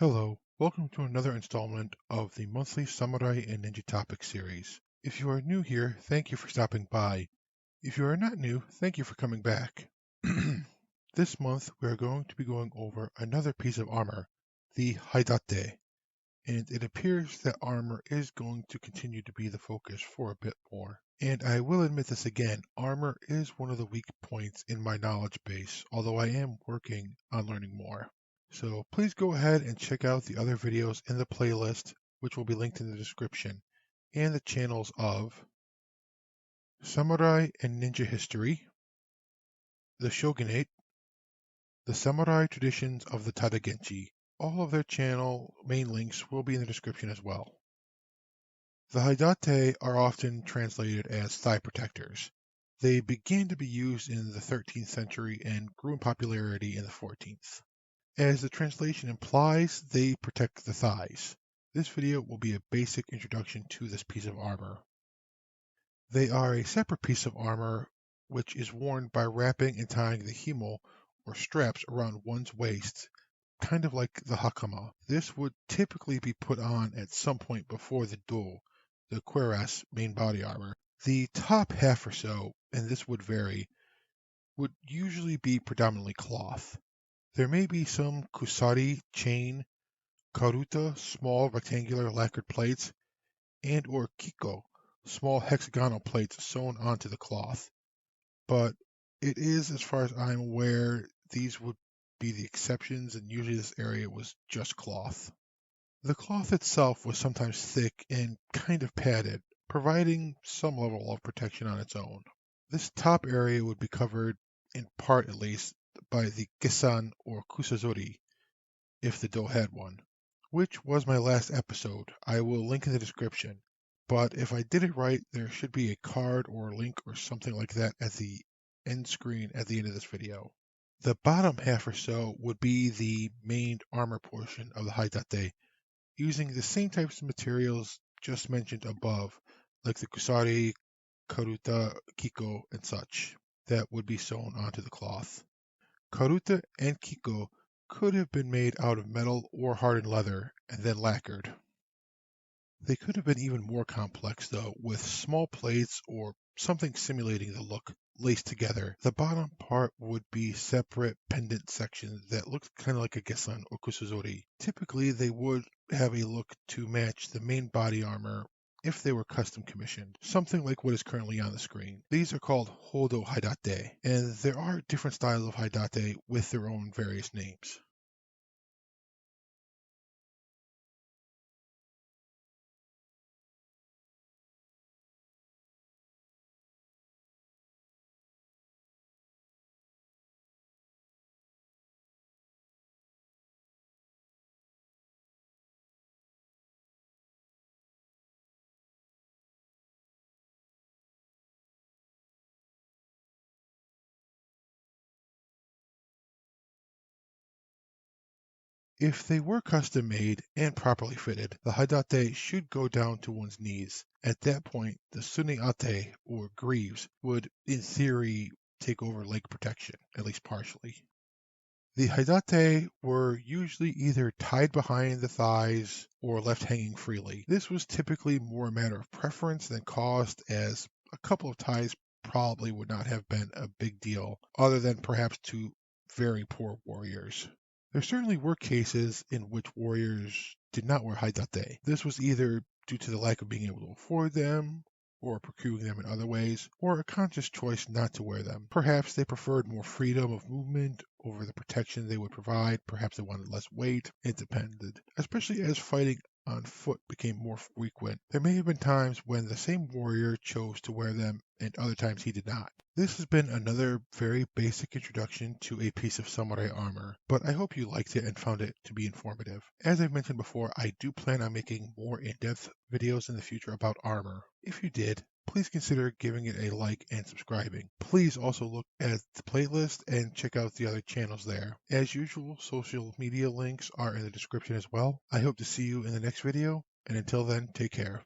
Hello, welcome to another installment of the monthly Samurai and Ninja Topic series. If you are new here, thank you for stopping by. If you are not new, thank you for coming back. This month we are going to be going over another piece of armor, the Haidate, and it appears that armor is going to continue to be the focus for a bit more. And I will admit this again, armor is one of the weak points in my knowledge base, although I am working on learning more. So please go ahead and check out the other videos in the playlist, which will be linked in the description, and the channels of Samurai and Ninja History, the Shogunate, the Samurai Traditions of the Tada Genji. All of their channel main links will be in the description as well. The Haidate are often translated as thigh protectors. They began to be used in the 13th century and grew in popularity in the 14th. As the translation implies, they protect the thighs. This video will be a basic introduction to this piece of armor. They are a separate piece of armor which is worn by wrapping and tying the himo or straps around one's waist, kind of like the hakama. This would typically be put on at some point before the do, the cuirass main body armor. The top half or so, and this would vary, would usually be predominantly cloth. There may be some kusari chain, karuta small rectangular lacquered plates, and or kiko small hexagonal plates sewn onto the cloth. But it is, as far as I'm aware, these would be the exceptions, and usually this area was just cloth. The cloth itself was sometimes thick and kind of padded, providing some level of protection on its own. This top area would be covered, in part at least, by the gesan or kusazori, if the do had one, which was my last episode. I will link in the description. But if I did it right, there should be a card or a link or something like that at the end screen at the end of this video. The bottom half or so would be the main armor portion of the Haidate, using the same types of materials just mentioned above, like the kusari, karuta, kiko, and such, that would be sewn onto the cloth. Karuta and kiko could have been made out of metal or hardened leather and then lacquered. They could have been even more complex, though, with small plates or something simulating the look laced together. The bottom part would be separate pendant sections that looked kind of like a gesan or kusazori. Typically, they would have a look to match the main body armor if they were custom commissioned, something like what is currently on the screen. These are called Hodo Haidate, and there are different styles of Haidate with their own various names. If they were custom made and properly fitted, the Haidate should go down to one's knees. At that point, the Suneate, or greaves, would, in theory, take over leg protection, at least partially. The Haidate were usually either tied behind the thighs or left hanging freely. This was typically more a matter of preference than cost, as a couple of ties probably would not have been a big deal, other than perhaps to very poor warriors. There certainly were cases in which warriors did not wear Haidate. This was either due to the lack of being able to afford them, or procuring them in other ways, or a conscious choice not to wear them. Perhaps they preferred more freedom of movement over the protection they would provide. Perhaps they wanted less weight. It depended. Especially as fighting on foot became more frequent, there may have been times when the same warrior chose to wear them and other times he did not. This has been another very basic introduction to a piece of samurai armor, but I hope you liked it and found it to be informative. As I've mentioned before, I do plan on making more in-depth videos in the future about armor. If you did, please consider giving it a like and subscribing. Please also look at the playlist and check out the other channels there. As usual, social media links are in the description as well. I hope to see you in the next video, and until then, take care.